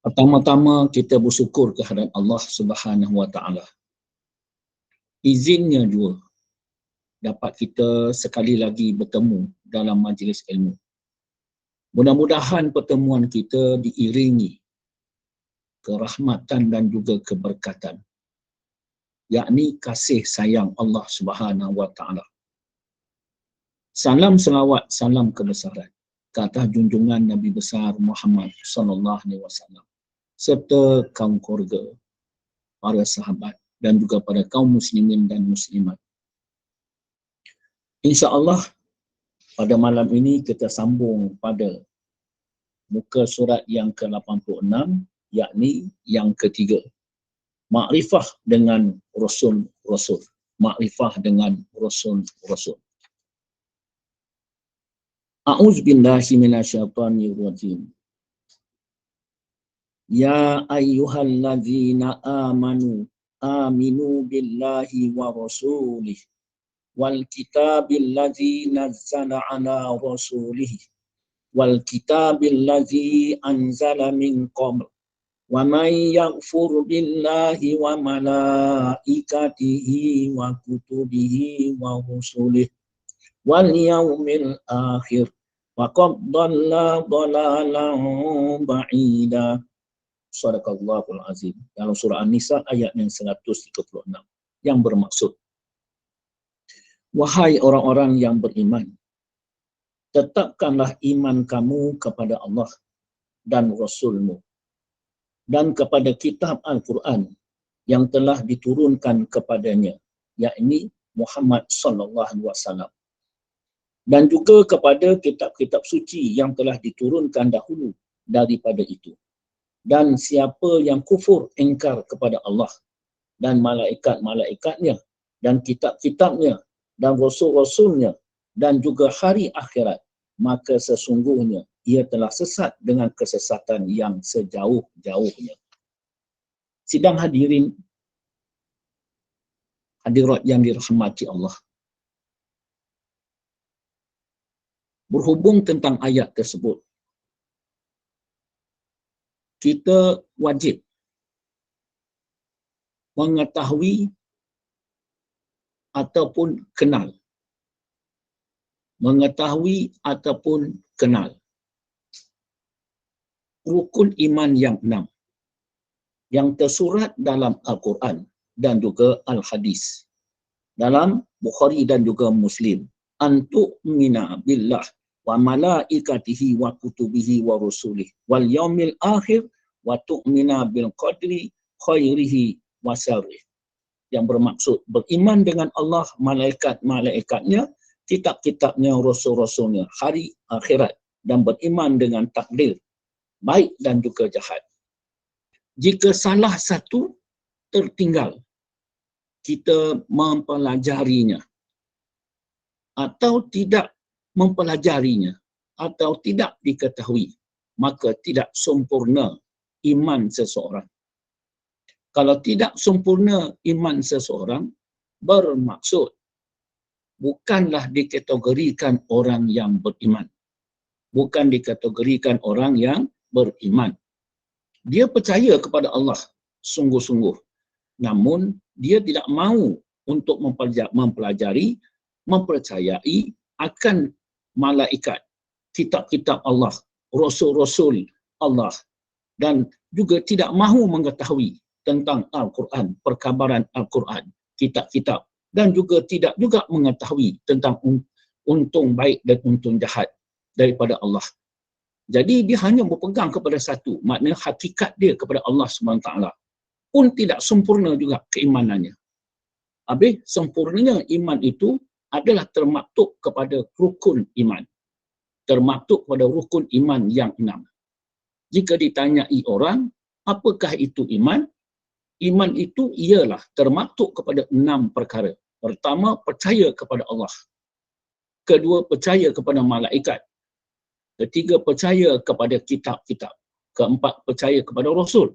Pertama-tama kita bersyukur kehadrat Allah Subhanahu Wa Taala. Izinnya juga dapat kita sekali lagi bertemu dalam majlis ilmu. Mudah-mudahan pertemuan kita diiringi kerahmatan dan juga keberkatan, yakni kasih sayang Allah Subhanahu Wa Taala. Salam selawat, salam kebesaran ke atas junjungan Nabi besar Muhammad sallallahu alaihi wasallam serta kaum keluarga, para sahabat dan juga pada kaum muslimin dan muslimat. Insya-Allah pada malam ini kita sambung pada muka surat yang ke-86, yakni yang ketiga. Makrifah dengan Rasul-Rasul. Makrifah dengan Rasul-Rasul. A'udzubillahi minasyaitonirrajim. Ya ayyuhalladzina aminu billahi wa rasulih wal kitabil ladzi nazzala ala rasulih wal kitabil ladzi anzala min qabl wa may yaghfur billahi wa malaikatihi wa kutubihi wa rusulih wal yaumil akhir wa qad dhalla dhalalan ba'ida. Sadaqallahul azim. Dalam surah An-Nisa ayat yang 136 yang bermaksud, wahai orang-orang yang beriman, tetapkanlah iman kamu kepada Allah dan Rasul-Mu dan kepada kitab Al-Quran yang telah diturunkan kepadanya, yakni Muhammad sallallahu alaihi wasallam, dan juga kepada kitab-kitab suci yang telah diturunkan dahulu daripada itu. Dan siapa yang kufur ingkar kepada Allah dan malaikat-malaikatnya dan kitab-kitabnya dan rasul-rasulnya dan juga hari akhirat, maka sesungguhnya ia telah sesat dengan kesesatan yang sejauh-jauhnya. Sidang hadirin, hadirat yang dirahmati Allah. Berhubung tentang ayat tersebut, kita wajib mengetahui ataupun kenal. Mengetahui ataupun kenal rukun iman yang 6 yang tersurat dalam Al-Quran dan juga Al-Hadis, dalam Bukhari dan juga Muslim. Antu'mina billah wa malaikatihi wa kutubihi wa rusulih wal yaumil akhir wa tu'mina bil qadri khairihi wa syarrih. Yang bermaksud beriman dengan Allah, malaikat-malaikatnya, kitab-kitabnya, rasul-rasulnya, hari akhirat, dan beriman dengan takdir baik dan juga jahat. Jika salah satu tertinggal, kita mempelajarinya atau tidak mempelajarinya atau tidak diketahui, maka tidak sempurna iman seseorang. Kalau tidak sempurna iman seseorang, bermaksud bukanlah dikategorikan orang yang beriman. Bukan dikategorikan orang yang beriman. Dia percaya kepada Allah sungguh-sungguh, namun dia tidak mahu untuk mempelajari, mempercayai akan malaikat, kitab-kitab Allah, rasul-rasul Allah, dan juga tidak mahu mengetahui tentang Al-Quran, perkabaran Al-Quran, kitab-kitab, dan juga tidak juga mengetahui tentang untung baik dan untung jahat daripada Allah. Jadi dia hanya berpegang kepada satu, maknanya hakikat dia kepada Allah SWT pun tidak sempurna juga keimanannya. Habis sempurnanya iman itu adalah termaktub kepada rukun iman. Termaktub kepada rukun iman yang 6. Jika ditanyai orang, apakah itu iman? Iman itu ialah termaktub kepada 6 perkara. Pertama, percaya kepada Allah. Kedua, percaya kepada malaikat. Ketiga, percaya kepada kitab-kitab. Keempat, percaya kepada Rasul.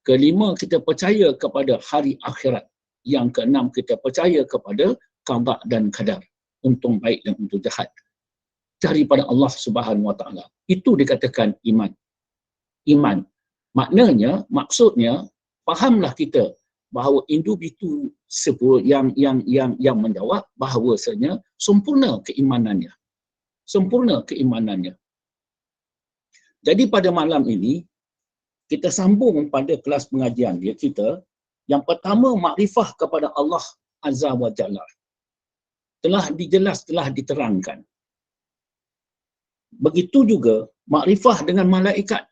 Kelima, kita percaya kepada hari akhirat. Yang keenam, kita percaya kepada qada dan qadar, untung baik dan untung jahat daripada Allah Subhanahu Wa Taala. Itu dikatakan iman. Iman. Maknanya, maksudnya, fahamlah kita bahawa individu yang menjawab bahawasanya sempurna keimanannya. Sempurna keimanannya. Jadi pada malam ini, kita sambung pada kelas pengajian dia kita. Yang pertama, makrifah kepada Allah Azza wa Jalla. Telah dijelas, telah diterangkan. Begitu juga makrifah dengan malaikat.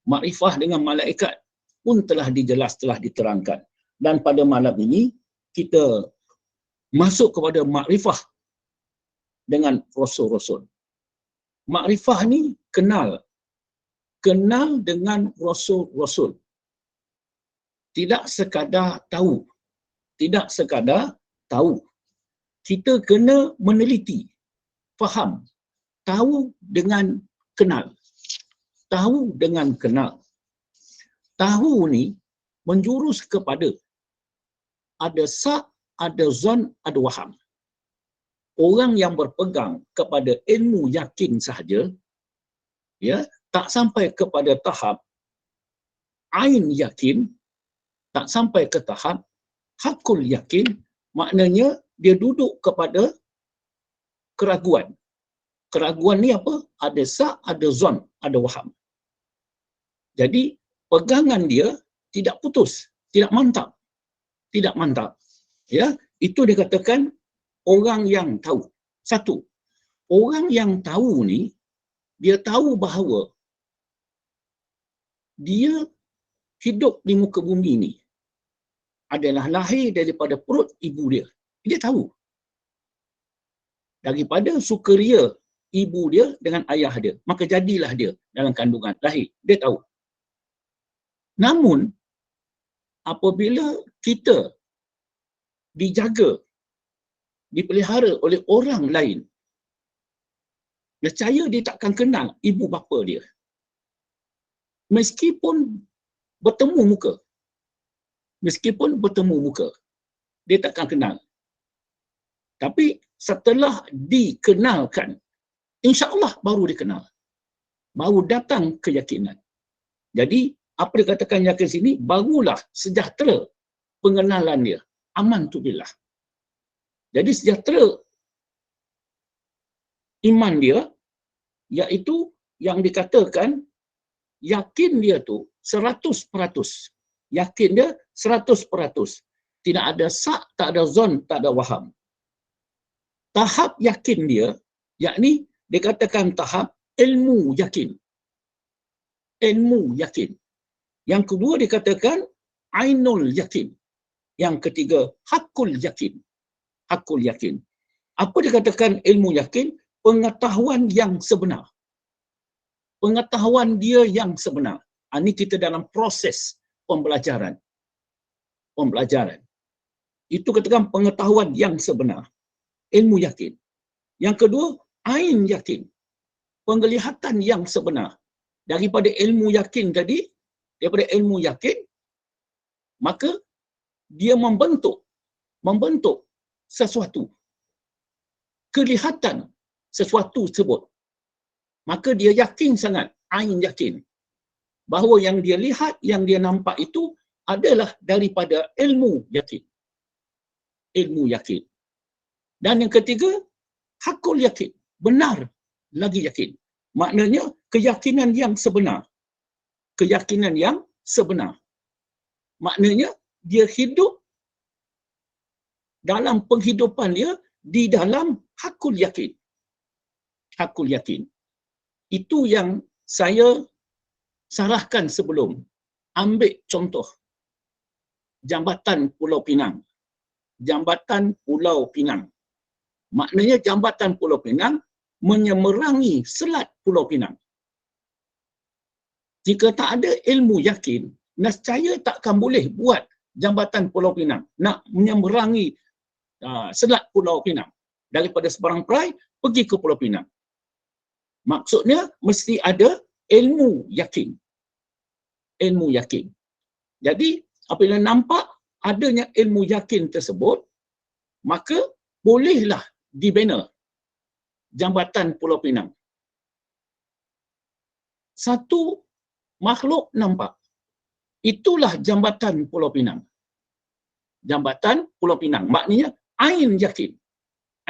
Makrifah dengan malaikat pun telah dijelas, telah diterangkan. Dan pada malam ini, kita masuk kepada makrifah dengan rasul-rasul. Makrifah ni kenal. Kenal dengan rasul-rasul. Tidak sekadar tahu. Tidak sekadar tahu. Kita kena meneliti, faham, tahu dengan kenal. Tahu dengan kenal. Tahu ni menjurus kepada ada sak, ada zon, ada waham. Orang yang berpegang kepada ilmu yakin sahaja, ya, tak sampai kepada tahap ain yakin, tak sampai ke tahap hakul yakin, maknanya dia duduk kepada keraguan. Keraguan ni apa? Ada sak, ada zon, ada waham. Jadi pegangan dia tidak putus, tidak mantap. Tidak mantap. Ya, itu dikatakan orang yang tahu. Satu, orang yang tahu ni, dia tahu bahawa dia hidup di muka bumi ni adalah lahir daripada perut ibu dia. Dia tahu. Daripada sukaria ibu dia dengan ayah dia, maka jadilah dia dalam kandungan lahir. Dia tahu. Namun, apabila kita dijaga, dipelihara oleh orang lain, nescaya dia takkan kenal ibu bapa dia. Meskipun bertemu muka. Meskipun bertemu muka, dia takkan kenal. Tapi setelah dikenalkan, insya-Allah baru dikenal. Baru datang keyakinan. Jadi, apa dikatakan yakin sini, barulah sejahtera pengenalan dia. Aman tu billah. Jadi sejahtera iman dia, iaitu yang dikatakan yakin dia tu 100%. Yakin dia 100%. Tidak ada sak, tak ada zon, tak ada waham. Tahap yakin dia, yakni dikatakan tahap ilmu yakin. Ilmu yakin. Yang kedua dikatakan ainul yakin. Yang ketiga hakul yakin. Hakul yakin. Apa dikatakan ilmu yakin? Pengetahuan yang sebenar. Pengetahuan dia yang sebenar. Ini kita dalam proses pembelajaran. Pembelajaran. Itu katakan pengetahuan yang sebenar. Ilmu yakin. Yang kedua, ain yakin. Penglihatan yang sebenar. Daripada ilmu yakin tadi, daripada ilmu yakin, maka dia membentuk sesuatu. Kelihatan sesuatu tersebut. Maka dia yakin sangat, ain yakin, bahawa yang dia lihat, yang dia nampak itu adalah daripada ilmu yakin. Ilmu yakin. Dan yang ketiga, hakul yakin. Benar lagi yakin. Maknanya keyakinan yang sebenar. Keyakinan yang sebenar. Maknanya dia hidup dalam penghidupan dia di dalam hakul yakin. Hakul yakin. Itu yang saya sarahkan sebelum. Ambil contoh Jambatan Pulau Pinang. Jambatan Pulau Pinang. Maknanya Jambatan Pulau Pinang menyeberangi Selat Pulau Pinang. Jika tak ada ilmu yakin, nescaya takkan boleh buat Jambatan Pulau Pinang. Nak menyeberangi Selat Pulau Pinang. Daripada Seberang Perai pergi ke Pulau Pinang. Maksudnya mesti ada ilmu yakin. Ilmu yakin. Jadi apabila nampak adanya ilmu yakin tersebut, maka bolehlah dibina Jambatan Pulau Pinang. Satu makhluk nampak. Itulah jambatan Pulau Pinang. Jambatan Pulau Pinang. Maknanya ain yakin.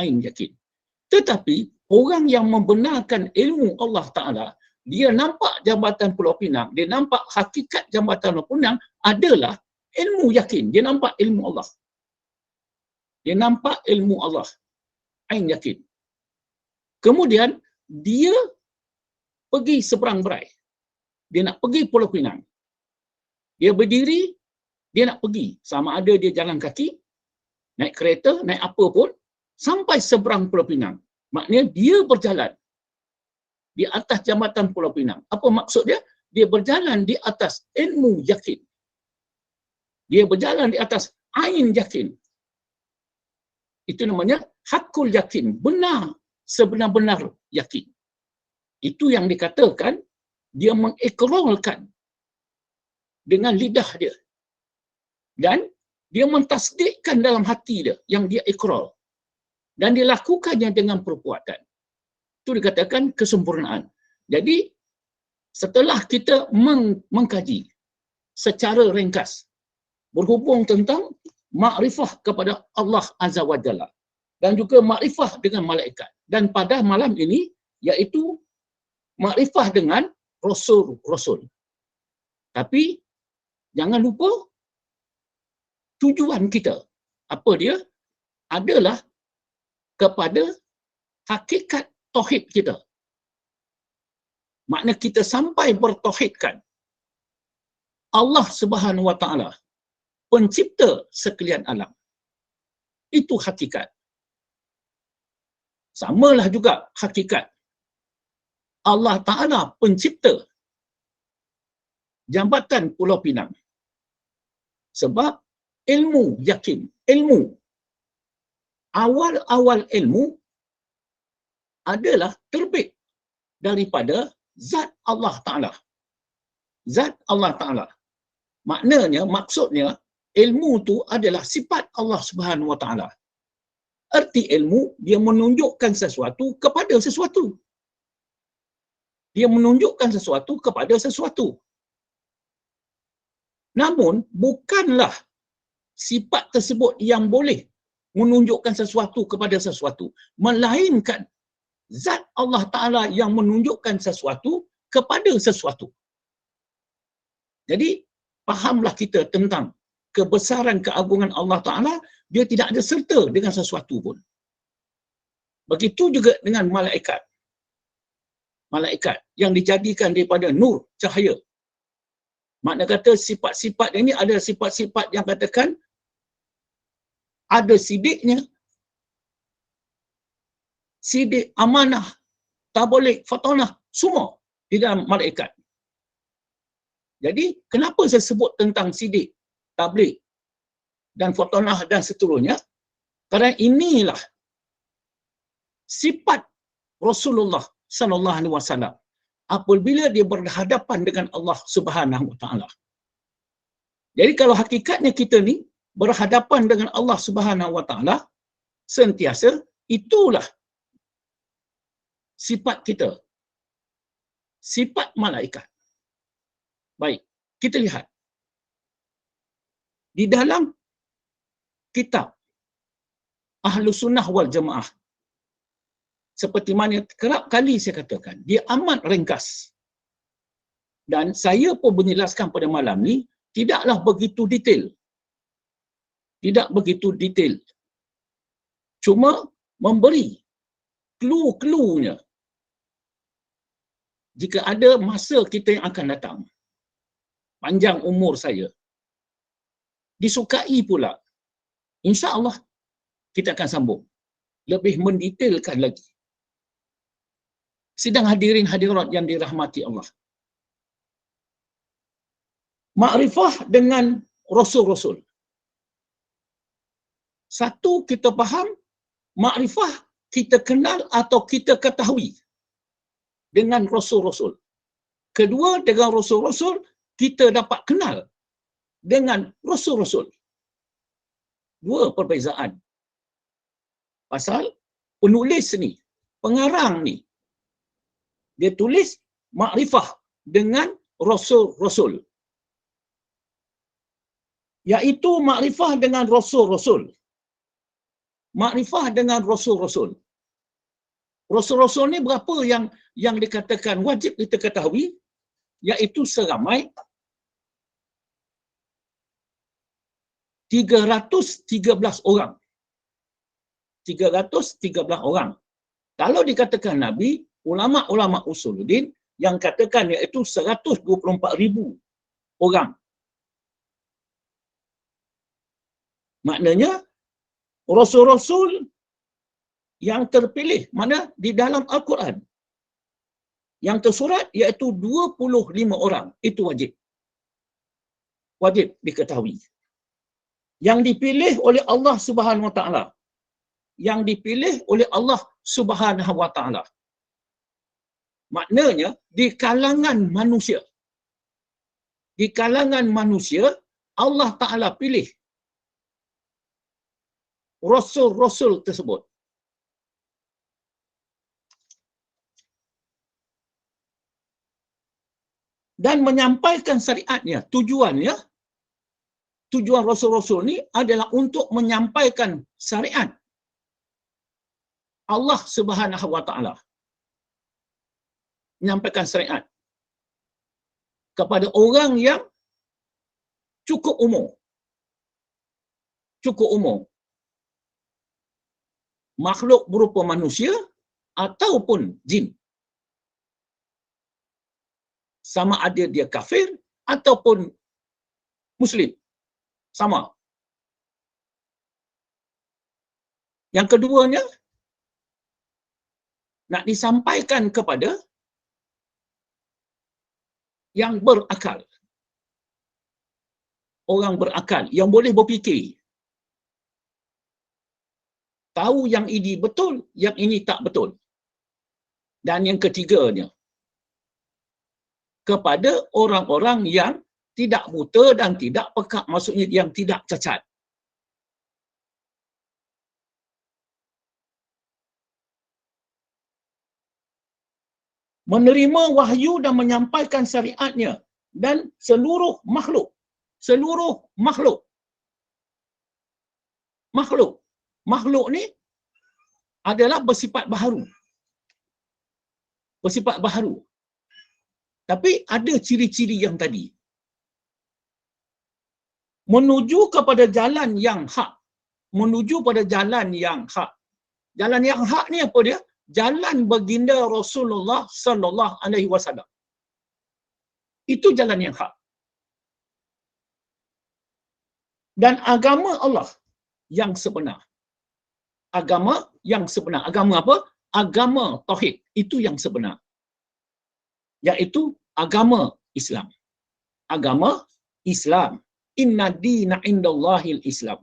Ain yakin. Tetapi orang yang membenarkan ilmu Allah Ta'ala, dia nampak jambatan Pulau Pinang, dia nampak hakikat jambatan Pulau Pinang adalah ilmu yakin. Dia nampak ilmu Allah. Dia nampak ilmu Allah. Ain yakin. Kemudian, dia pergi seberang berai. Dia nak pergi Pulau Pinang. Dia berdiri, dia nak pergi. Sama ada dia jalan kaki, naik kereta, naik apa pun, sampai seberang Pulau Pinang. Maknanya dia berjalan di atas jambatan Pulau Pinang. Apa maksud dia? Dia berjalan di atas ilmu yakin. Dia berjalan di atas ain yakin. Itu namanya hakul yakin. Benar, sebenar-benar yakin. Itu yang dikatakan, dia mengikrarkan dengan lidah dia. Dan dia mentasdikkan dalam hati dia yang dia ikrar. Dan dilakukannya dengan perbuatan. Itu dikatakan kesempurnaan. Jadi, setelah kita mengkaji secara ringkas, berhubung tentang makrifah kepada Allah Azza wa Jalla, dan juga makrifah dengan malaikat. Dan pada malam ini, iaitu makrifah dengan Rasul-Rasul. Tapi, jangan lupa, tujuan kita, apa dia? Adalah kepada hakikat tauhid kita. Makna kita sampai bertauhidkan Allah Subhanahu wa Ta'ala, pencipta sekalian alam. Itu hakikat. Samalah juga hakikat Allah Ta'ala pencipta jambatan Pulau Pinang. Sebab ilmu yakin, ilmu, awal-awal ilmu adalah terbit daripada zat Allah Ta'ala. Zat Allah Ta'ala. Maknanya, maksudnya, ilmu tu adalah sifat Allah Subhanahu wa Ta'ala. Erti ilmu, dia menunjukkan sesuatu kepada sesuatu. Dia menunjukkan sesuatu kepada sesuatu. Namun, bukanlah sifat tersebut yang boleh menunjukkan sesuatu kepada sesuatu. Melainkan, zat Allah Ta'ala yang menunjukkan sesuatu kepada sesuatu. Jadi, fahamlah kita tentang kebesaran keagungan Allah Ta'ala, dia tidak ada serta dengan sesuatu pun. Begitu juga dengan malaikat. Malaikat yang dijadikan daripada nur, cahaya. Makna kata sifat-sifat ini adalah sifat-sifat yang katakan ada sidiknya, sidik, amanah, tabolik, fatonah, semua di dalam malaikat. Jadi, kenapa saya sebut tentang sidik, tabligh dan fatonah dan seterusnya? Kerana inilah sifat Rasulullah sallallahu alaihi wasallam apabila dia berhadapan dengan Allah Subhanahu wa Ta'ala. Jadi kalau hakikatnya kita ni berhadapan dengan Allah Subhanahu wa Ta'ala sentiasa, itulah sifat kita. Sifat malaikat. Baik, kita lihat. Di dalam kitab Ahlus Sunnah wal Jamaah, seperti mana kerap kali saya katakan, dia amat ringkas. Dan saya pun menjelaskan pada malam ni, tidaklah begitu detail. Tidak begitu detail. Cuma memberi clue-cluenya. Jika ada masa kita yang akan datang, panjang umur saya, disukai pula, insya-Allah kita akan sambung lebih mendetailkan lagi. Sidang hadirin hadirat yang dirahmati Allah, makrifah dengan Rasul-Rasul. Satu, kita faham makrifah, kita kenal atau kita ketahui dengan Rasul-Rasul. Kedua, dengan Rasul-Rasul kita dapat kenal dengan Rasul-Rasul. Dua perbezaan. Pasal penulis ni, pengarang ni, dia tulis makrifah dengan rasul-rasul. Iaitu makrifah dengan rasul-rasul. Makrifah dengan rasul-rasul. Rasul-rasul ni berapa yang dikatakan wajib kita ketahui? Iaitu seramai 313 orang. 313 orang. Kalau dikatakan Nabi, ulama-ulama usuluddin yang katakan iaitu 124,000 orang. Maknanya rasul-rasul yang terpilih mana di dalam Al-Quran yang tersurat iaitu 25 orang. Itu wajib. Wajib diketahui. Yang dipilih oleh Allah Subhanahu Wa Taala. Yang dipilih oleh Allah Subhanahu Wa Taala. Maknanya di kalangan manusia. Di kalangan manusia Allah Taala pilih rasul-rasul tersebut. Dan menyampaikan syariatnya, tujuan rasul-rasul ni adalah untuk menyampaikan syariat Allah Subhanahu Wa Taala. Menyampaikan syariat kepada orang yang cukup umur. Cukup umur. Makhluk berupa manusia ataupun jin. Sama ada dia kafir ataupun Muslim. Sama. Yang keduanya, nak disampaikan kepada yang berakal. Orang berakal, yang boleh berfikir. Tahu yang ini betul, yang ini tak betul. Dan yang ketiganya, kepada orang-orang yang tidak buta dan tidak pekak, maksudnya yang tidak cacat. Menerima wahyu dan menyampaikan syariatnya dan seluruh makhluk. Seluruh makhluk. Makhluk. Makhluk ni adalah bersifat baharu. Bersifat baharu. Tapi ada ciri-ciri yang tadi. Menuju kepada jalan yang hak. Menuju pada jalan yang hak. Jalan yang hak ni apa dia? Jalan baginda Rasulullah sallallahu alaihi wasallam. Itu jalan yang hak. Dan agama Allah yang sebenar. Agama yang sebenar. Agama apa? Agama tauhid. Itu yang sebenar. Iaitu agama Islam. Agama Islam. Inna dina indallahil Islam.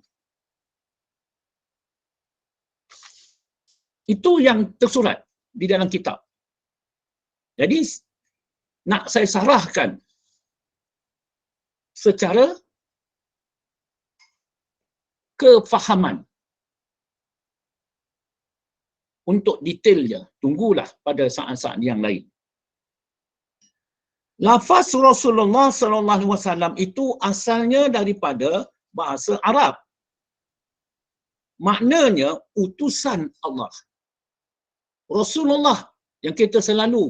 Itu yang tersurat di dalam kitab. Jadi, nak saya sarahkan secara kefahaman. Untuk detailnya, tunggulah pada saat-saat yang lain. Lafaz Rasulullah sallallahu alaihi wasallam itu asalnya daripada bahasa Arab. Maknanya utusan Allah. Rasulullah yang kita selalu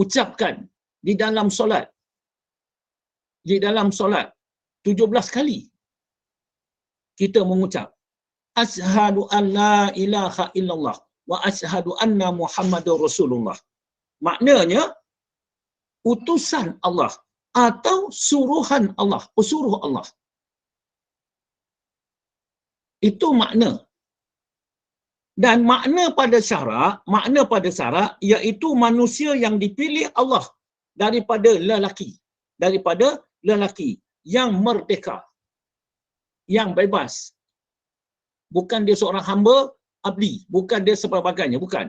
ucapkan di dalam solat. Di dalam solat 17 kali kita mengucap asyhadu an la ilaha illallah wa asyhadu anna Muhammadur Rasulullah. Maknanya utusan Allah atau suruhan Allah, pesuruh Allah. Itu makna. Dan makna pada syarak iaitu manusia yang dipilih Allah daripada lelaki yang merdeka, yang bebas. Bukan dia seorang hamba abdi, bukan dia sebagainya, bukan.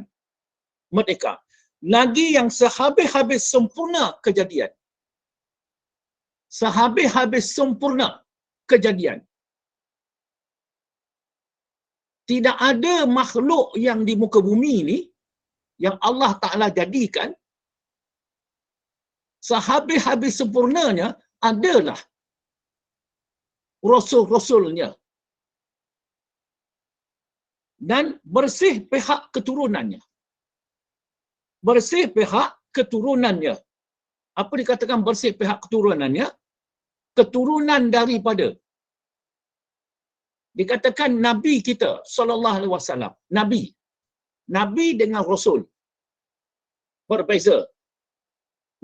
Merdeka. Lagi yang sehabis-habis sempurna kejadian. Sehabis-habis sempurna kejadian. Tidak ada makhluk yang di muka bumi ini yang Allah Ta'ala jadikan sehabis-habis sempurnanya adalah rasul-rasulnya dan bersih pihak keturunannya. Bersih pihak keturunannya. Apa dikatakan bersih pihak keturunannya? Keturunan daripada, dikatakan Nabi kita sallallahu alaihi wasallam, Nabi dengan Rasul berbeza.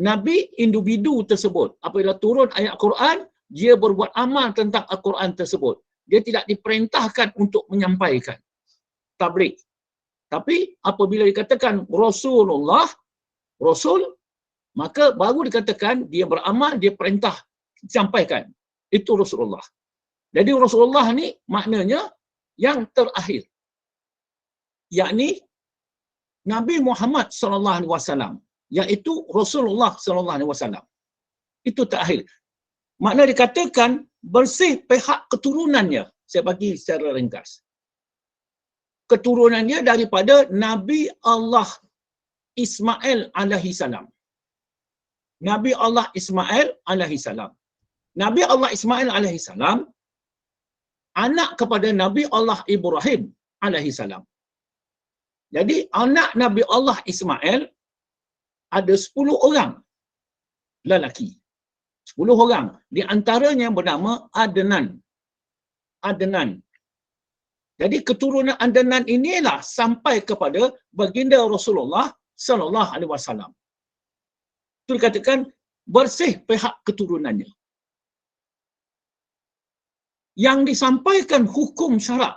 Nabi individu tersebut apabila turun ayat Quran, dia berbuat amal tentang Al-Quran tersebut. Dia tidak diperintahkan untuk menyampaikan tabligh. Tapi apabila dikatakan Rasulullah, Rasul, maka baru dikatakan dia beramal, dia perintah sampaikan. Itu Rasulullah. Jadi Rasulullah ni maknanya yang terakhir. Yakni Nabi Muhammad sallallahu alaihi wasallam, iaitu Rasulullah sallallahu alaihi wasallam. Itu terakhir. Makna dikatakan bersih pihak keturunannya. Saya bagi secara ringkas. Keturunannya daripada Nabi Allah Ismail alaihi salam. Nabi Allah Ismail alaihi salam. Nabi Allah Ismail alaihi salam anak kepada Nabi Allah Ibrahim alaihi salam. Jadi anak Nabi Allah Ismail ada 10 orang lelaki. 10 orang. Di antaranya yang bernama Adnan. Adnan. Jadi keturunan Adnan inilah sampai kepada baginda Rasulullah sallallahu alaihi wasallam. Itu dikatakan bersih pihak keturunannya. Yang disampaikan hukum syarak.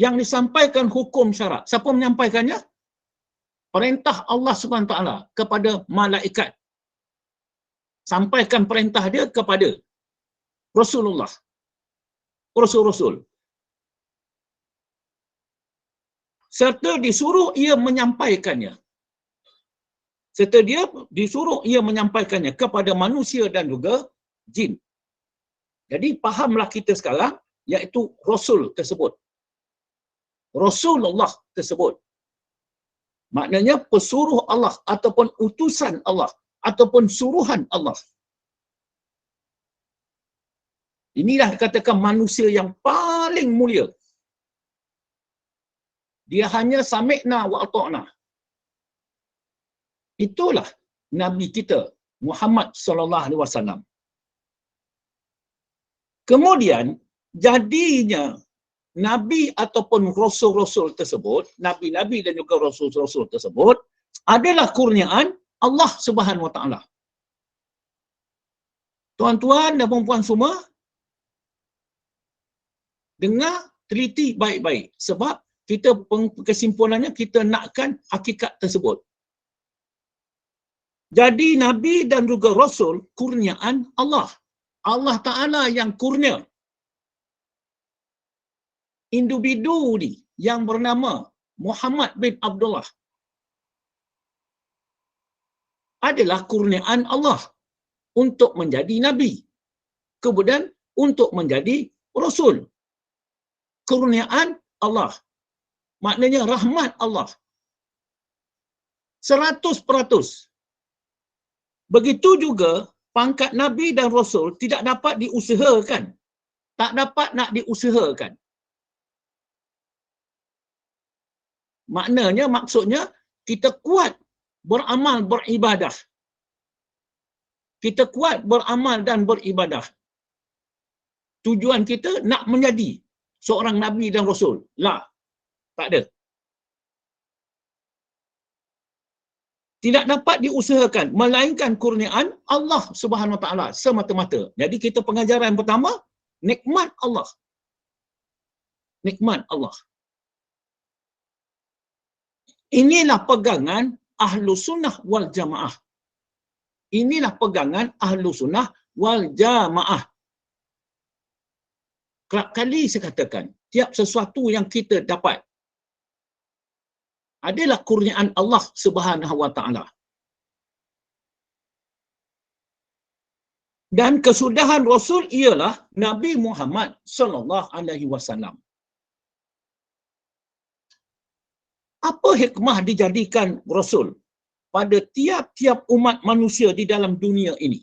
Yang disampaikan hukum syarak. Siapa menyampaikannya? Perintah Allah SWT kepada malaikat. Sampaikan perintah dia kepada Rasulullah. Rasul-Rasul. Serta disuruh ia menyampaikannya. Serta dia disuruh ia menyampaikannya kepada manusia dan juga jin. Jadi fahamlah kita sekarang, iaitu Rasul tersebut. Rasulullah tersebut. Maknanya pesuruh Allah ataupun utusan Allah ataupun suruhan Allah. Inilah dikatakan manusia yang paling mulia. Dia hanya sami'na wa ata'na. Itulah Nabi kita Muhammad sallallahu alaihi wasallam. Kemudian jadinya Nabi ataupun Rasul-Rasul tersebut, Nabi-Nabi dan juga Rasul-Rasul tersebut adalah kurniaan Allah Subhanahu Wa Taala. Tuan-tuan dan puan-puan semua, dengar, teliti baik-baik. Sebab kita kesimpulannya kita nakkan hakikat tersebut. Jadi Nabi dan juga Rasul kurniaan Allah. Allah Ta'ala yang kurnia. Individu ni yang bernama Muhammad bin Abdullah adalah kurniaan Allah untuk menjadi Nabi. Kemudian untuk menjadi Rasul. Kurniaan Allah. Maknanya rahmat Allah. 100%. Begitu juga pangkat Nabi dan Rasul tidak dapat diusahakan. Tak dapat nak diusahakan. Maknanya, maksudnya, kita kuat beramal beribadah. Kita kuat beramal dan beribadah. Tujuan kita nak menjadi seorang Nabi dan Rasul. Lah. Tak ada. Tidak dapat diusahakan, melainkan kurniaan Allah Subhanahu Wa Taala semata-mata. Jadi kita pengajaran yang pertama, nikmat Allah. Nikmat Allah. Inilah pegangan Ahlu Sunnah wal Jamaah. Inilah pegangan Ahlu Sunnah wal Jamaah. Kerap kali saya katakan, tiap sesuatu yang kita dapat adalah kurniaan Allah Subhanahu Wa Taala. Dan kesudahan Rasul ialah Nabi Muhammad sallallahu alaihi wasallam. Apa hikmah dijadikan Rasul? pada tiap-tiap umat manusia di dalam dunia ini.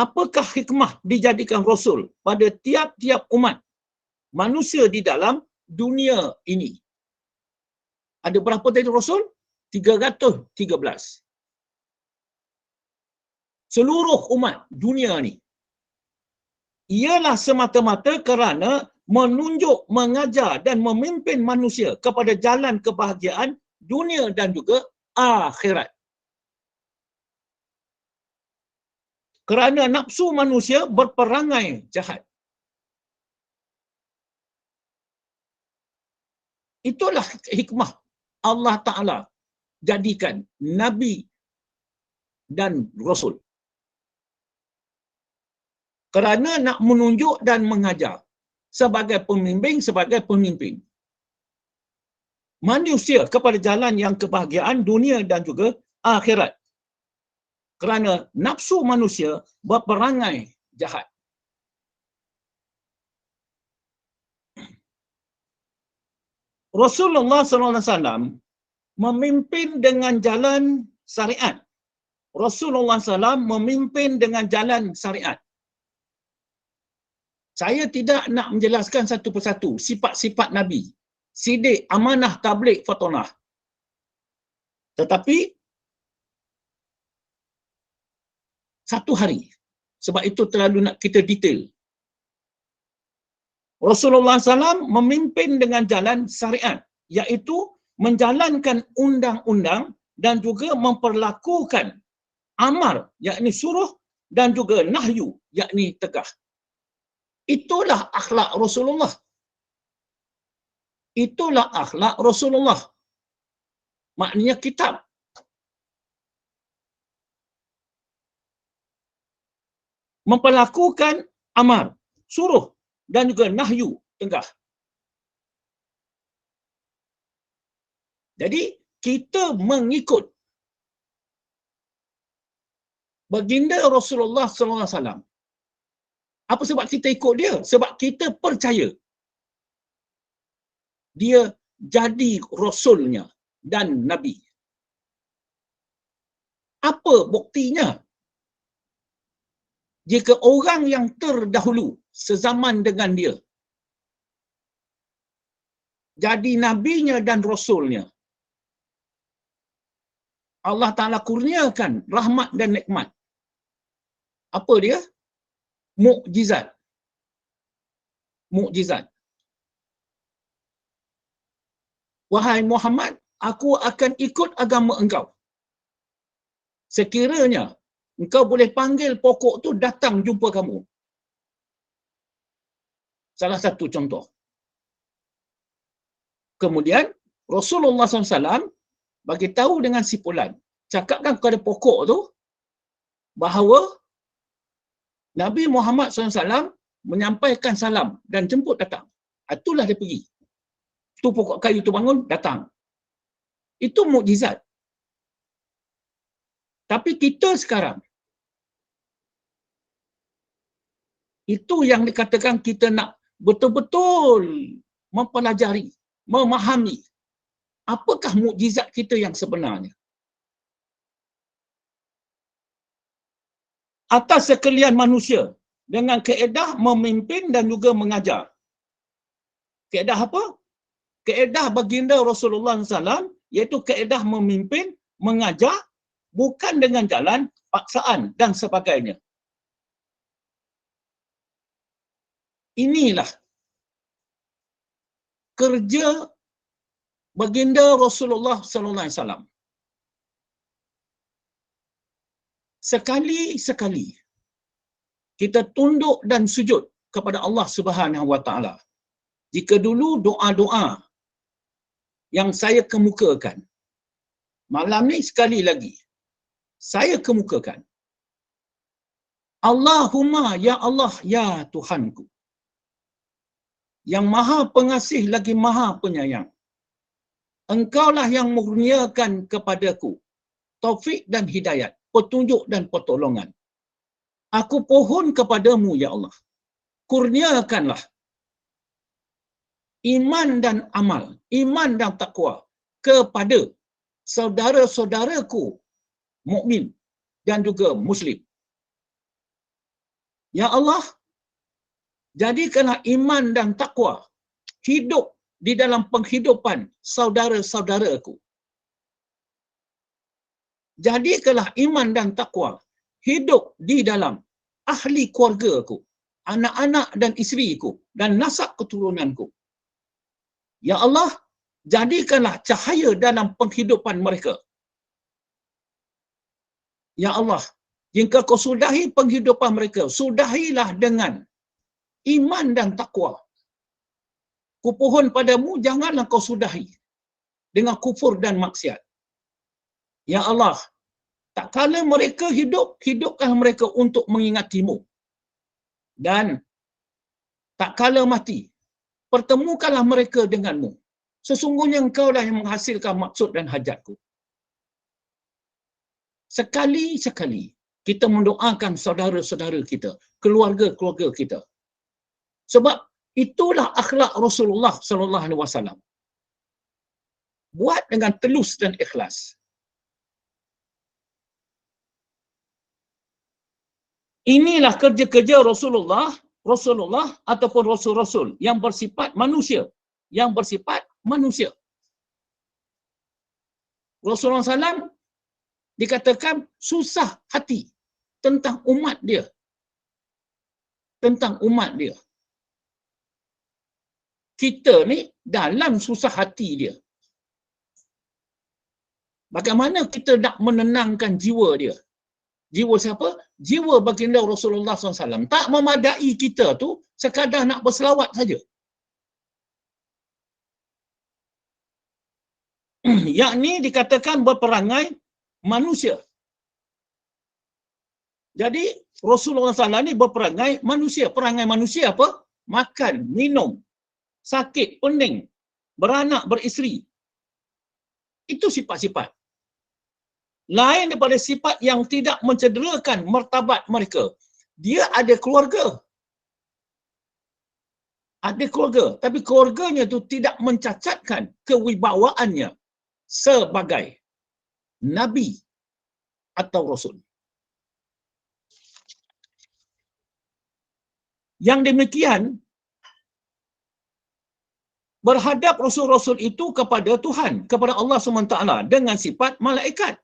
Apakah hikmah dijadikan Rasul pada tiap-tiap umat manusia di dalam dunia ini? Ada berapa tadi Rasul? 313. Seluruh umat dunia ni. Ialah semata-mata kerana menunjuk, mengajar dan memimpin manusia kepada jalan kebahagiaan dunia dan juga akhirat. Kerana nafsu manusia berperangai jahat. Itulah hikmah Allah Ta'ala jadikan Nabi dan Rasul. Kerana nak menunjuk dan mengajar sebagai pembimbing, sebagai pemimpin manusia kepada jalan yang kebahagiaan dunia dan juga akhirat. Kerana nafsu manusia berperangai jahat. Rasulullah SAW memimpin dengan jalan syariat. Rasulullah SAW memimpin dengan jalan syariat. Saya tidak nak menjelaskan satu persatu sifat-sifat Nabi. Sidik, amanah, tabligh, fatonah. Tetapi satu hari, sebab itu terlalu nak kita detail. Rasulullah SAW memimpin dengan jalan syariat, iaitu menjalankan undang-undang dan juga memperlakukan amar, yakni suruh, dan juga nahyu, yakni tegah. Itulah akhlak Rasulullah. Itulah akhlak Rasulullah. Maknanya kitab. Memperlakukan amar, suruh, dan juga nahyu, tegah. Jadi, kita mengikut baginda Rasulullah SAW. Apa sebab kita ikut dia? Sebab kita percaya dia jadi Rasulnya dan Nabi. Apa buktinya? Jika orang yang terdahulu sezaman dengan dia jadi nabinya dan rasulnya, Allah Ta'ala kurniakan rahmat dan nikmat. Apa dia? Mukjizat. Mukjizat. Wahai Muhammad, aku akan ikut agama engkau. Sekiranya engkau boleh panggil pokok tu datang jumpa kamu. Salah satu contoh. Kemudian Rasulullah SAW bagi tahu dengan sipulan, cakapkan kepada pokok tu bahawa Nabi Muhammad SAW menyampaikan salam dan jemput datang. Itulah dia pergi. Tu pokok kayu tu bangun, datang. Itu mukjizat. Tapi kita sekarang, itu yang dikatakan kita nak betul-betul mempelajari, memahami apakah mukjizat kita yang sebenarnya. Atas sekalian manusia dengan kaedah memimpin dan juga mengajar. Kaedah apa? Kaedah baginda Rasulullah SAW, iaitu kaedah memimpin, mengajar, bukan dengan jalan paksaan dan sebagainya. Inilah kerja baginda Rasulullah SAW. Sekali-sekali kita tunduk dan sujud kepada Allah Subhanahu Wa Taala. Jika dulu doa-doa yang saya kemukakan, malam ni sekali lagi saya kemukakan. Allahumma ya Allah ya Tuhanku, yang Maha Pengasih lagi Maha Penyayang. Engkaulah yang mengurniakan kepadaku taufik dan hidayat, petunjuk dan pertolongan. Aku pohon kepadamu ya Allah, kurniakanlah iman dan amal, iman dan takwa, kepada saudara-saudaraku mukmin dan juga muslim. Ya Allah, jadikanlah iman dan takwa hidup di dalam penghidupan saudara-saudaraku. Jadikanlah iman dan takwa hidup di dalam ahli keluargaku, anak-anak dan isteriku dan nasab keturunanku. Ya Allah, jadikanlah cahaya dalam penghidupan mereka. Ya Allah, jika kau sudahi penghidupan mereka, sudahilah dengan iman dan takwa. Kupohon padamu, janganlah kau sudahi dengan kufur dan maksiat. Ya Allah, tak kala mereka hidup, hidupkan mereka untuk mengingatimu. Dan tak kala mati, pertemukanlah mereka denganmu. Sesungguhnya engkaulah yang menghasilkan maksud dan hajatku. Sekali-sekali kita mendoakan saudara-saudara kita, keluarga-keluarga kita. Sebab itulah akhlak Rasulullah sallallahu alaihi wasallam. Buat dengan tulus dan ikhlas. Inilah kerja-kerja Rasulullah ataupun Rasul-Rasul yang bersifat manusia. Yang bersifat manusia. Rasulullah SAW dikatakan susah hati tentang umat dia. Tentang umat dia. Kita ni dalam susah hati dia. Bagaimana kita nak menenangkan jiwa dia? Jiwa siapa? Jiwa baginda Rasulullah SAW. Tak memadai kita tu sekadar nak berselawat saja. Yakni dikatakan berperangai manusia. Jadi Rasulullah SAW ni berperangai manusia. Perangai manusia apa? Makan, minum, sakit, pening, beranak, beristeri. Itu sifat-sifat. Lain daripada sifat yang tidak mencederakan martabat mereka. Dia ada keluarga. Ada keluarga. Tapi keluarganya itu tidak mencacatkan kewibawaannya sebagai Nabi atau Rasul. Yang demikian, berhadap Rasul-Rasul itu kepada Tuhan, kepada Allah SWT dengan sifat malaikat.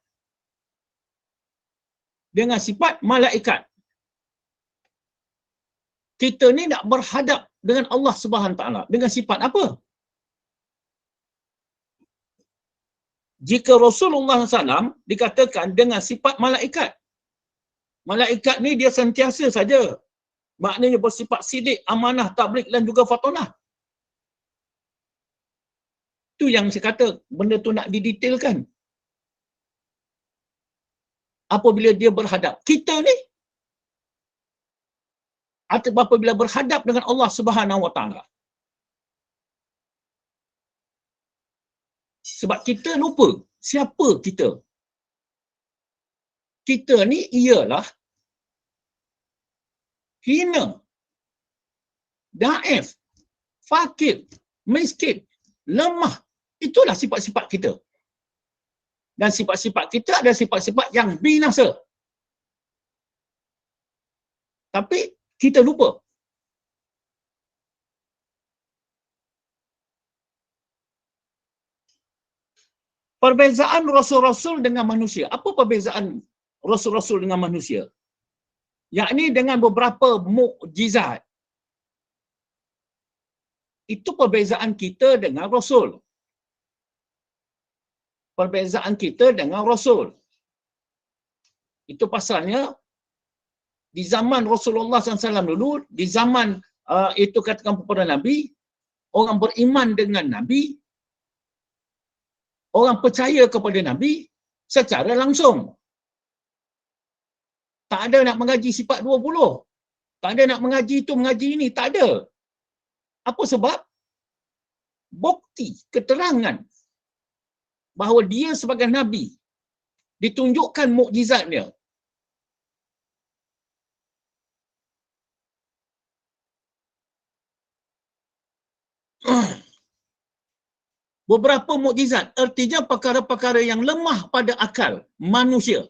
Dengan sifat malaikat. Kita ni nak berhadap dengan Allah SWT dengan sifat apa? Jika Rasulullah SAW dikatakan dengan sifat malaikat. Malaikat ni dia sentiasa saja. Maknanya bersifat sidik, amanah, tabligh dan juga fatonah. Itu yang saya kata, benda tu nak didetailkan. Apabila dia berhadap. Kita ni, atau apabila berhadap dengan Allah Subhanahu Wa Taala. Sebab kita lupa siapa kita. Kita ni ialah hina, daif, fakir, miskin, lemah. Itulah sifat-sifat kita. Dan sifat-sifat kita adalah sifat-sifat yang binasa. Tapi kita lupa. Perbezaan Rasul-Rasul dengan manusia. Apa perbezaan Rasul-Rasul dengan manusia? Yakni dengan beberapa mukjizat. Itu perbezaan kita dengan Rasul. Perbezaan kita dengan Rasul. Itu pasalnya, di zaman Rasulullah SAW dulu, di zaman itu katakan kepada Nabi, orang beriman dengan Nabi, orang percaya kepada Nabi secara langsung. Tak ada nak mengaji sifat 20. Tak ada nak mengaji itu, mengaji ini. Tak ada. Apa sebab? Bukti, keterangan bahawa dia sebagai Nabi ditunjukkan mukjizat dia. beberapa mukjizat, artinya perkara-perkara yang lemah pada akal manusia.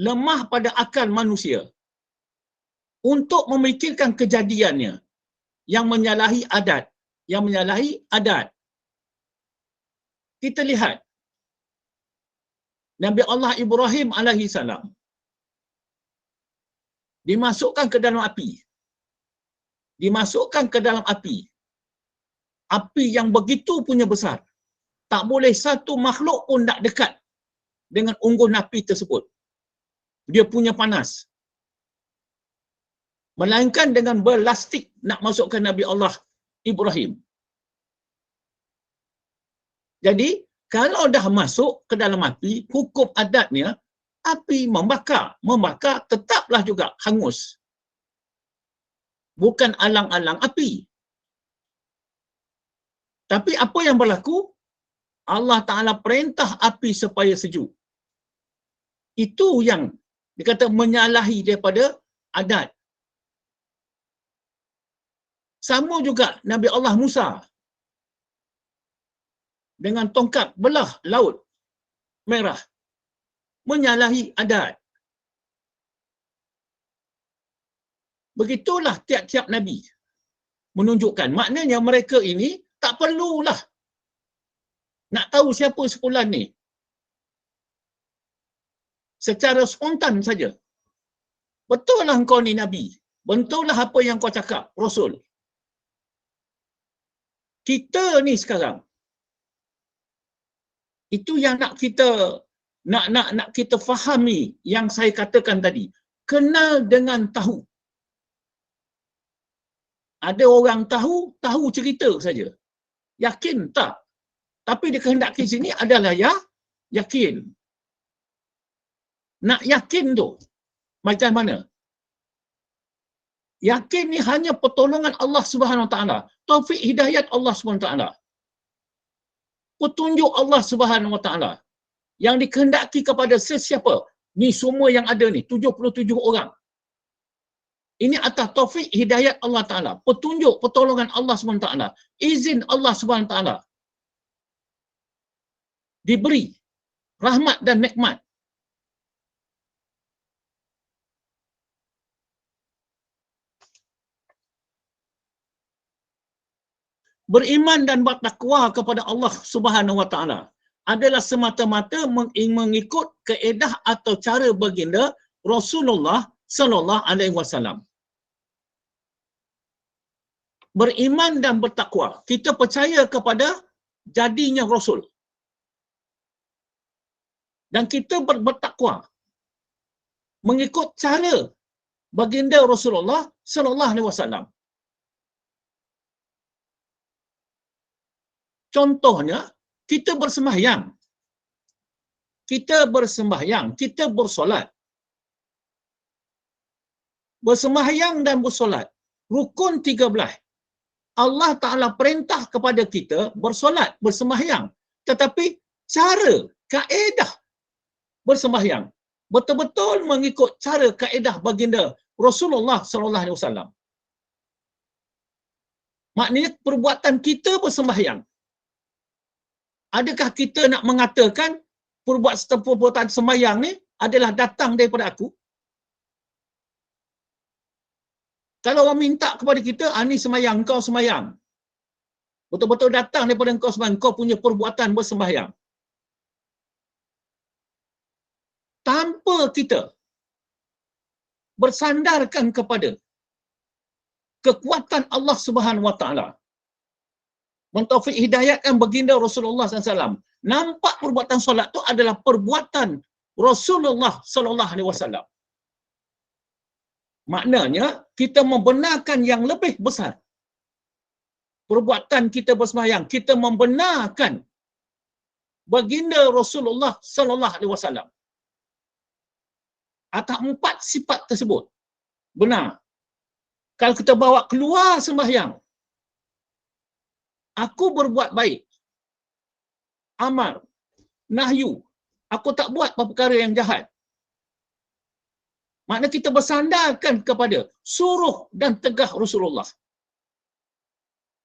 Lemah pada akal manusia. Untuk memikirkan kejadiannya yang menyalahi adat. Yang menyalahi adat. Kita lihat Nabi Allah Ibrahim alaihi salam dimasukkan ke dalam api. Dimasukkan ke dalam api. Api yang begitu punya besar. Tak boleh satu makhluk pun nak dekat dengan unggun api tersebut. Dia punya panas. Melainkan dengan berlastik nak masukkan Nabi Allah Ibrahim. Jadi, kalau dah masuk ke dalam api, hukum adatnya, api membakar. Membakar tetaplah juga hangus. Bukan alang-alang api. Tapi apa yang berlaku? Allah Ta'ala perintah api supaya sejuk. Itu yang dikata menyalahi daripada adat. Sama juga Nabi Allah Musa dengan tongkat belah laut merah. Menyalahi adat. Begitulah tiap-tiap Nabi menunjukkan. Maknanya mereka ini tak perlulah nak tahu siapa sepulan ni. Secara spontan saja. Betul lah kau ni Nabi. Betul lah apa yang kau cakap, Rasul. Kita ni sekarang, itu yang nak kita nak kita fahami yang saya katakan tadi. Kenal dengan tahu. Ada orang tahu cerita saja. Yakin tak? Tapi dia kehendaki sini adalah yakin. Nak yakin tu macam mana? Yakin ni hanya pertolongan Allah Subhanahu Wa Taala, taufik hidayat Allah Subhanahu Wa Taala, petunjuk Allah Subhanahu Wa Taala yang dikehendaki kepada sesiapa. Ni semua yang ada ni 77 orang. Ini atas taufik hidayat Allah Taala, petunjuk pertolongan Allah Subhanahu Wa Taala, izin Allah Subhanahu Wa Taala. Diberi rahmat dan nikmat. Beriman dan bertakwa kepada Allah Subhanahu Wa Taala adalah semata-mata mengikut kaedah atau cara baginda Rasulullah sallallahu alaihi wasallam. Beriman dan bertakwa, kita percaya kepada jadinya Rasul. Dan kita bertakwa mengikut cara baginda Rasulullah sallallahu alaihi wasallam. Contohnya, kita bersembahyang. Kita bersembahyang, kita bersolat. Bersembahyang dan bersolat. Rukun 13. Allah Ta'ala perintah kepada kita bersolat, bersembahyang. Tetapi cara, kaedah bersembahyang betul-betul mengikut cara kaedah baginda Rasulullah sallallahu alaihi wasallam. Maknanya perbuatan kita bersembahyang. Adakah kita nak mengatakan perbuatan sembahyang ni adalah datang daripada aku? Kalau orang minta kepada kita, ni sembahyang, kau sembahyang. Betul-betul datang daripada engkau sembahyang, kau punya perbuatan bersembahyang. Tanpa kita bersandarkan kepada kekuatan Allah Subhanahu Wa Taala, mentaufik hidayatkan baginda Rasulullah SAW. Nampak perbuatan solat tu adalah perbuatan Rasulullah sallallahu alaihi wasallam. Maknanya kita membenarkan yang lebih besar. Perbuatan kita bersembahyang, kita membenarkan baginda Rasulullah sallallahu alaihi wasallam. Atas 4 sifat tersebut. Benar. Kalau kita bawa keluar sembahyang, aku berbuat baik, amar, nahyu, aku tak buat perkara yang jahat. Maknanya kita bersandarkan kepada suruh dan tegah Rasulullah.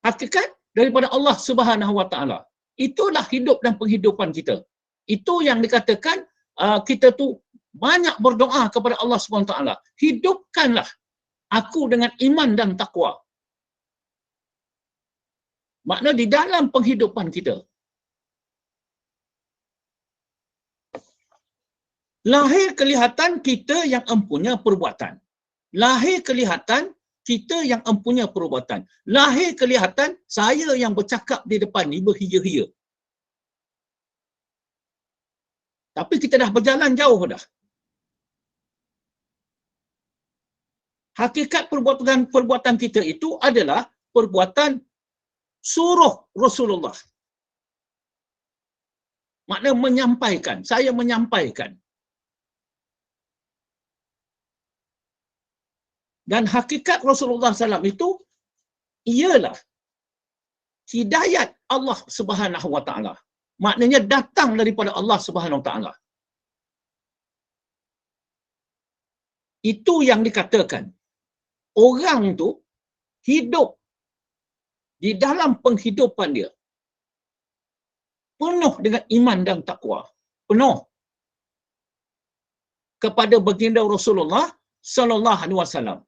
Hakikat daripada Allah Subhanahu Wa Taala. Itulah hidup dan penghidupan kita. Itu yang dikatakan kita tu banyak berdoa kepada Allah SWT. Hidupkanlah aku dengan iman dan takwa. Makna di dalam penghidupan kita, lahir kelihatan kita yang empunya perbuatan. Lahir kelihatan kita yang empunya perbuatan. Lahir kelihatan saya yang bercakap di depan ni berhia-hia. Tapi kita dah berjalan jauh dah. Hakikat perbuatan kita itu adalah perbuatan suruh Rasulullah. Makna menyampaikan. Saya menyampaikan. Dan hakikat Rasulullah SAW itu ialah hidayat Allah Subhanahu Wa Taala. Maknanya datang daripada Allah Subhanahu Wa Taala. Itu yang dikatakan orang tu hidup di dalam penghidupan dia penuh dengan iman dan takwa. Penuh kepada baginda Rasulullah sallallahu alaihi wasallam.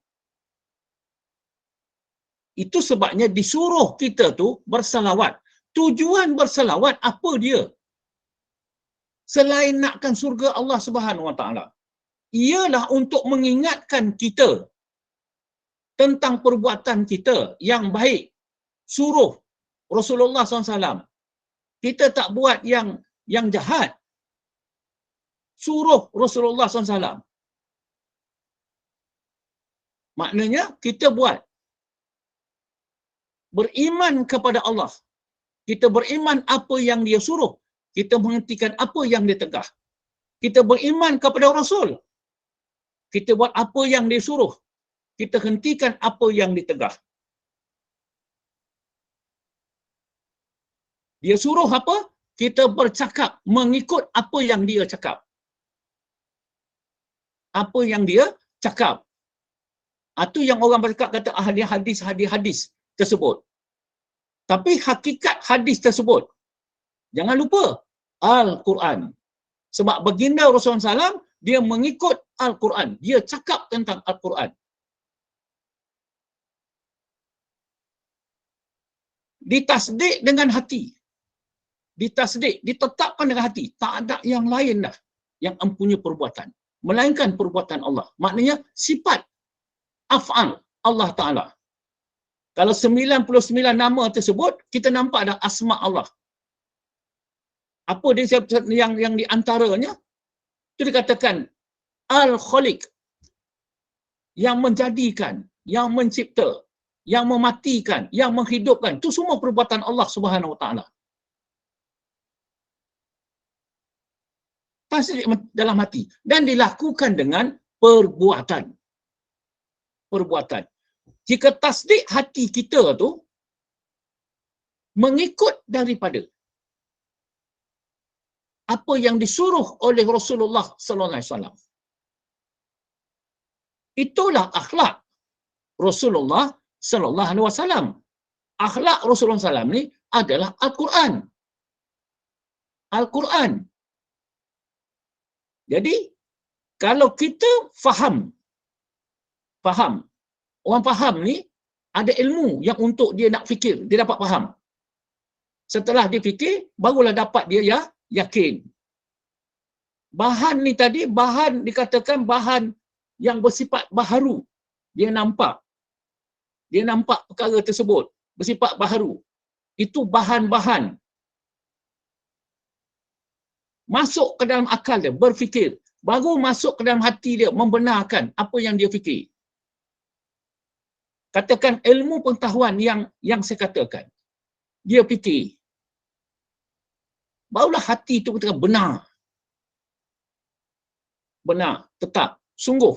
Itu sebabnya disuruh kita tu bersalawat. Tujuan bersalawat apa dia? Selain nakkan surga Allah Subhanahu Wa Taala, ialah untuk mengingatkan kita tentang perbuatan kita yang baik. Suruh Rasulullah SAW. Kita tak buat yang jahat. Suruh Rasulullah SAW. Maknanya kita buat. Beriman kepada Allah. Kita beriman apa yang dia suruh. Kita menghentikan apa yang dia tegah. Kita beriman kepada Rasul. Kita buat apa yang dia suruh. Kita hentikan apa yang ditegah. Dia suruh apa? Kita bercakap mengikut apa yang dia cakap. Apa yang dia cakap. Itu yang orang bercakap kata ahli hadis tersebut. Tapi hakikat hadis tersebut, jangan lupa Al-Quran. Sebab baginda Rasulullah SAW, dia mengikut Al-Quran. Dia cakap tentang Al-Quran. Ditasdik dengan hati. Ditasdik, ditetapkan dengan hati. Tak ada yang lain dah yang empunya perbuatan. Melainkan perbuatan Allah. Maknanya sifat af'al Allah Ta'ala. Kalau 99 nama tersebut, kita nampak ada asma Allah. Apa dia yang di antaranya? Itu dikatakan Al-Khaliq, yang menjadikan, yang mencipta, yang mematikan, yang menghidupkan. Itu semua perbuatan Allah Subhanahu Wa Taala. Tasdik dalam hati dan dilakukan dengan perbuatan. Perbuatan. Jika tasdik hati kita tu mengikut daripada apa yang disuruh oleh Rasulullah sallallahu alaihi wasallam. Itulah akhlak Rasulullah sallallahu alaihi wasallam. Akhlak Rasulullah sallallahu alaihi wasallam ni adalah Al-Quran. Al-Quran. Jadi kalau kita faham, orang faham ni ada ilmu yang untuk dia nak fikir, dia dapat faham. Setelah dia fikir, barulah dapat dia yakin. Bahan ni tadi, bahan dikatakan bahan yang bersifat baharu. Dia nampak perkara tersebut bersifat baharu. Itu bahan-bahan. Masuk ke dalam akal dia, berfikir. Baru masuk ke dalam hati dia, membenarkan apa yang dia fikir. Katakan ilmu pengetahuan yang saya katakan. Dia fikir. Barulah hati itu katakan benar. Benar, tetap, sungguh.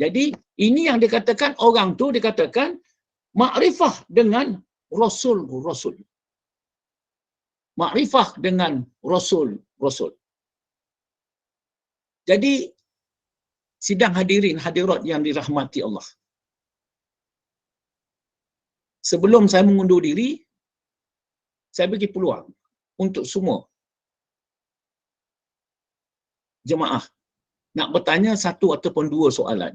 Jadi, ini yang dikatakan orang tu dikatakan makrifah dengan Rasul-Rasul. Makrifah dengan Rasul-Rasul. Jadi, sidang hadirin hadirat yang dirahmati Allah. Sebelum saya mengundur diri, saya bagi peluang untuk semua jemaah nak bertanya satu ataupun dua soalan.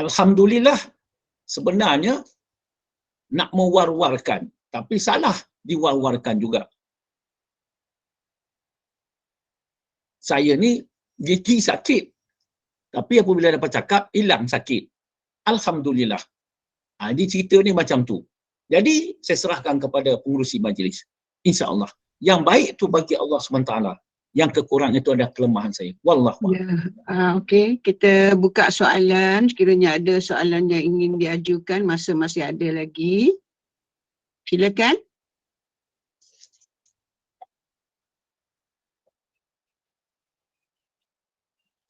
Alhamdulillah, sebenarnya nak mewar-warkan, tapi salah diwar-warkan juga. Saya ni gigi sakit, tapi apabila dapat cakap, hilang sakit. Alhamdulillah. Jadi cerita ni macam tu. Jadi, saya serahkan kepada pengurusi majlis. InsyaAllah. Yang baik tu bagi Allah SWT. Yang kekurangan itu adalah kelemahan saya. Wallahualam. Ya, okey. Kita buka soalan. Sekiranya ada soalan yang ingin diajukan, masa masih ada lagi. Silakan.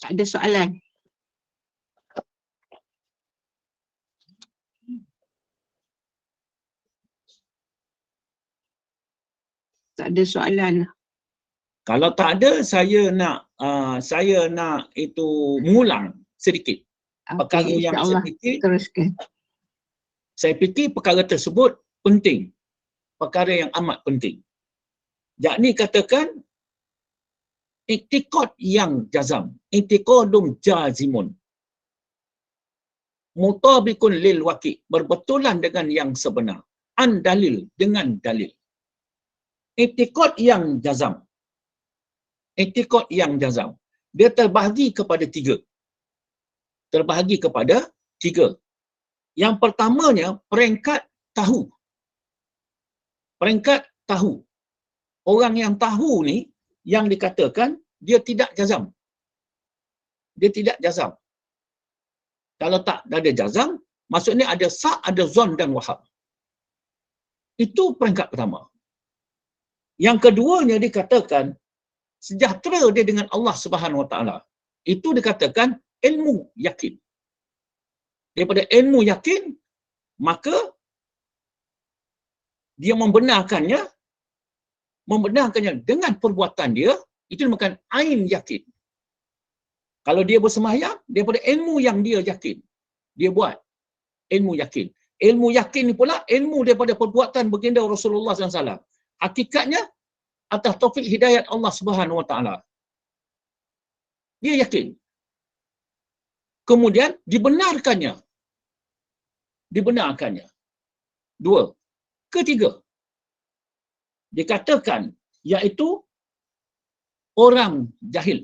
Tak ada soalan. Tak ada soalan. Kalau tak ada, saya nak itu mengulang sedikit. Perkara Okey, yang insya-Allah teruskan. saya fikir perkara tersebut penting. Perkara yang amat penting. Yakni katakan iktikad yang jazam, iktikadum jazimun, mutabikun lil waqi, berbetulan dengan yang sebenar, an dalil, dengan dalil. Iktikad yang jazam, iktikad yang jazam, dia terbahagi kepada tiga. Terbahagi kepada tiga. Yang pertamanya, peringkat tahu. Peringkat tahu. Orang yang tahu ni, yang dikatakan, dia tidak jazam. Dia tidak jazam. Kalau tak ada jazam, maksudnya ada sa', ada zon dan wahab. Itu peringkat pertama. Yang keduanya dikatakan, sejahtera dia dengan Allah Subhanahu Wa Taala. Itu dikatakan ilmu yakin. Daripada ilmu yakin, maka dia membenarkannya dengan perbuatan dia, itu dinamakan ain yakin. Kalau dia bersembahyang, daripada ilmu yang dia yakin, dia buat ilmu yakin. Ilmu yakin ni pula ilmu daripada perbuatan baginda Rasulullah SAW. Hakikatnya atas taufik hidayat Allah Subhanahu Wa Taala. Dia yakin. Kemudian dibenarkannya. Dibenarkannya. Dua. Ketiga, dikatakan iaitu orang jahil.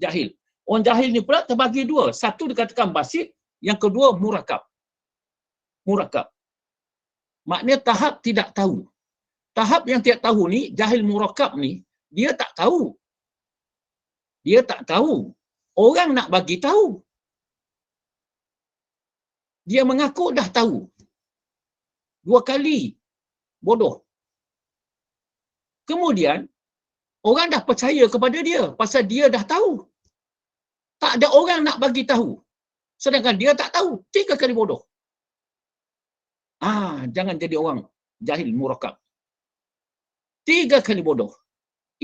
Jahil. Orang jahil ni pula terbagi dua. Satu dikatakan basit, yang kedua murakab. Murakab. Maknanya tahap tidak tahu. Tahap yang tidak tahu ni, jahil murakab ni, dia tak tahu. Dia tak tahu. Orang nak bagi tahu. Dia mengaku dah tahu. Dua kali bodoh. Kemudian, orang dah percaya kepada dia pasal dia dah tahu. Tak ada orang nak bagi tahu. Sedangkan dia tak tahu. 3 kali bodoh. Jangan jadi orang jahil murakab. 3 kali bodoh.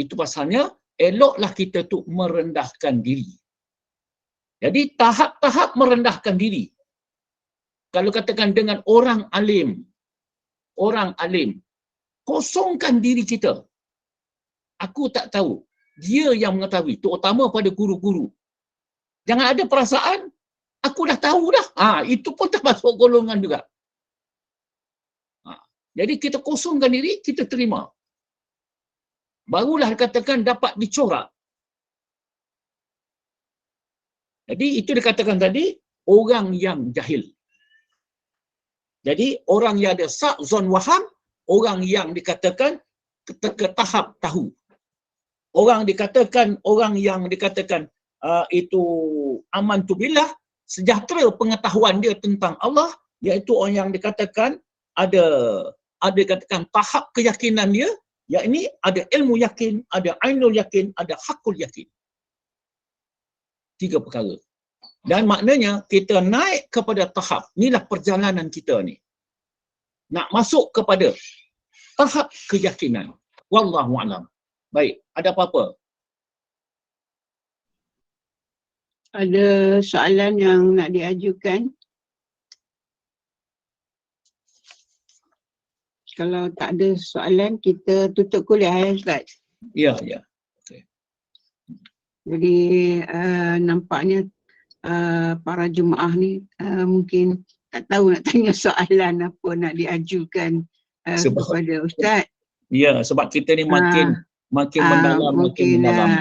Itu pasalnya, eloklah kita tu merendahkan diri. Jadi, tahap-tahap merendahkan diri. Kalau katakan dengan orang alim, kosongkan diri kita. Aku tak tahu. Dia yang mengetahui, terutama pada guru-guru. Jangan ada perasaan, aku dah tahu dah. Itu pun termasuk golongan juga. Jadi kita kosongkan diri, kita terima. Barulah dikatakan dapat dicorak. Jadi itu dikatakan tadi, orang yang jahil. Jadi orang yang ada sa' zon waham, orang yang dikatakan ke tahap tahu. Orang yang dikatakan itu aman tu billah, sejahtera pengetahuan dia tentang Allah, iaitu orang yang dikatakan ada dikatakan tahap keyakinan dia, yakni ada ilmu yakin, ada ainul yakin, ada hakul yakin. 3 perkara. Dan maknanya kita naik kepada tahap, inilah perjalanan kita ni. Nak masuk kepada tahap keyakinan. Wallahu a'lam. Baik, ada apa-apa? Ada soalan yang nak diajukan? Kalau tak ada soalan, kita tutup kuliah ya Ustaz. Ya, ya. Okey. Jadi nampaknya para jemaah ni mungkin tak tahu nak tanya soalan apa nak diajukan Sebab kepada Ustaz. ya, sebab kita ni makin mendalam, makin Mungkin mendalam.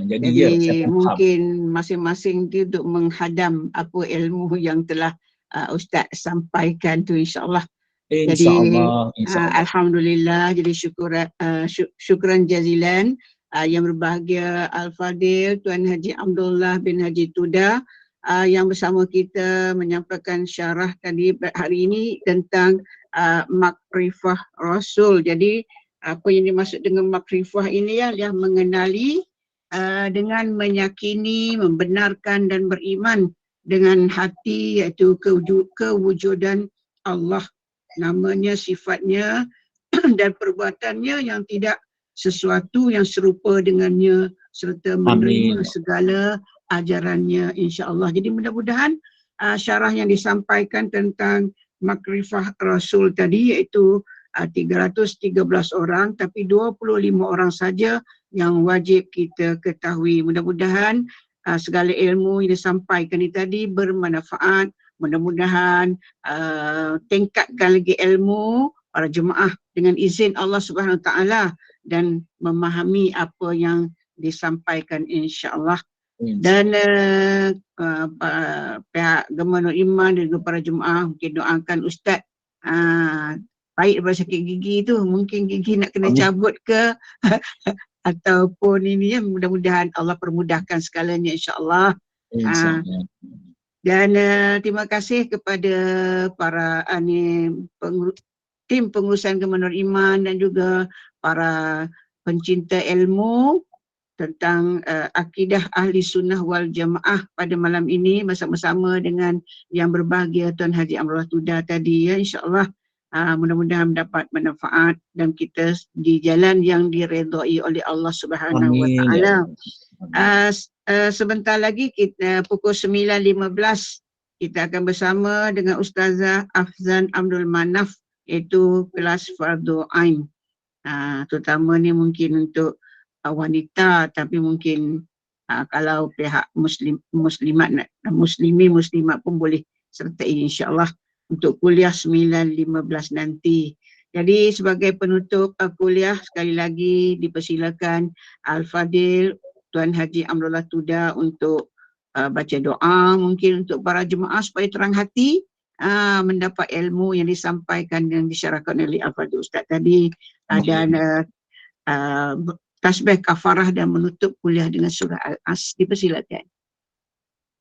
Jadi ya, saya faham. mungkin masing-masing dia untuk menghadam apa ilmu yang telah Ustaz sampaikan tu, insyaAllah. Jadi InsyaAllah, insyaAllah. alhamdulillah, jadi syukran jazilan yang berbahagia Al-Fadil Tuan Haji Abdullah bin Haji Tuda yang bersama kita menyampaikan syarah tadi hari ini tentang makrifah Rasul. Jadi apa yang dimaksud dengan makrifah ini ya, mengenali dengan meyakini, membenarkan dan beriman dengan hati, iaitu kewujudan Allah, namanya, sifatnya dan perbuatannya yang tidak sesuatu yang serupa dengannya, serta menerima segala ajarannya, insya-Allah. Jadi mudah-mudahan syarah yang disampaikan tentang makrifah Rasul tadi, iaitu 313 orang, tapi 25 orang saja yang wajib kita ketahui. Mudah-mudahan segala ilmu yang disampaikan ini tadi bermanfaat. Mudah-mudahan tingkatkan lagi ilmu para jemaah dengan izin Allah Subhanahu Wa Taala dan memahami apa yang disampaikan, insya-Allah. Dan pihak Gema Nur Iman dan juga para jemaah mungkin doakan Ustaz baik daripada sakit gigi tu, mungkin gigi nak kena cabut ke ataupun ini ya, mudah-mudahan Allah permudahkan segalanya, insya-Allah. Dan terima kasih kepada para tim pengurusan Gema Nur Iman dan juga para pencinta ilmu tentang akidah ahli sunnah wal jamaah pada malam ini bersama-sama dengan yang berbahagia Tuan Haji Abdullah Tuda tadi ya, insya-Allah. Mudah-mudahan mendapat manfaat dan kita di jalan yang diredai oleh Allah Subhanahu Wa Taala. Sebentar lagi kita pukul 9.15 kita akan bersama dengan Ustazah Afzan Abdul Manaf, iaitu kelas Fardu Ain. Terutama ni mungkin untuk wanita, tapi mungkin kalau pihak muslimat pun boleh sertai, insya-Allah, untuk kuliah 9.15 nanti. Jadi sebagai penutup kuliah, sekali lagi dipersilakan Al-Fadil Tuan Haji Abdullah Tuda untuk baca doa mungkin untuk para jemaah supaya terang hati mendapat ilmu yang disampaikan dan disyarahkan oleh Al-Fadil Ustaz tadi, dan tasbih kafarah dan menutup kuliah dengan surah Al-As. Dipersilakan.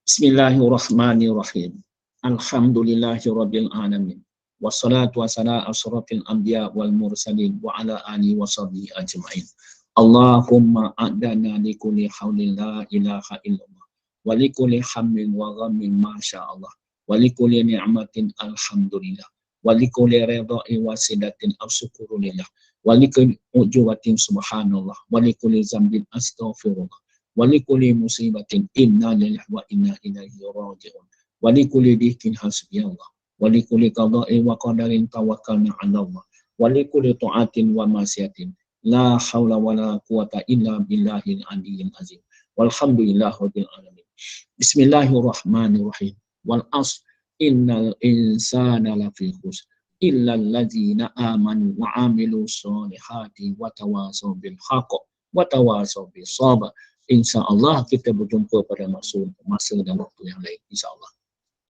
Bismillahirrahmanirrahim. Alhamdulillahirabbil alamin. Wassalatu wassalamu asyrafil anbiya wal mursalin wa ala alihi washabihi ajmain. Allahumma a'dana li kulli haulin la ilaha illallah wa li kulli hammin wa ghammin masyaallah wa li kulli ni'matin alhamdulillah wa li kulli ridha'i wasidatin aw syukurillah wa li kulli ujuwatin subhanallah wa li kulli zambin astaghfirullah wa li kulli musibatin inna lillahi wa inna ilaihi raji'un wa li kulli dhikin hasbiyallah wa li kulli qada'in wa qadarin tawakkalna 'ala Allah wa li kulli ta'atin wa ma'siyatin la haula wala quwata illa billahil aliyyil azim. Walhamdulillahirabbil alamin. Bismillahirrahmanirrahim. Wal 'ashr innal insana lafi khusr illa allazina amanu wa 'amilus solihati wa tawasaw bil haqq wa tawasaw bis sabr. Insya-Allah kita berjumpa pada masa dan waktu yang lain, insya-Allah.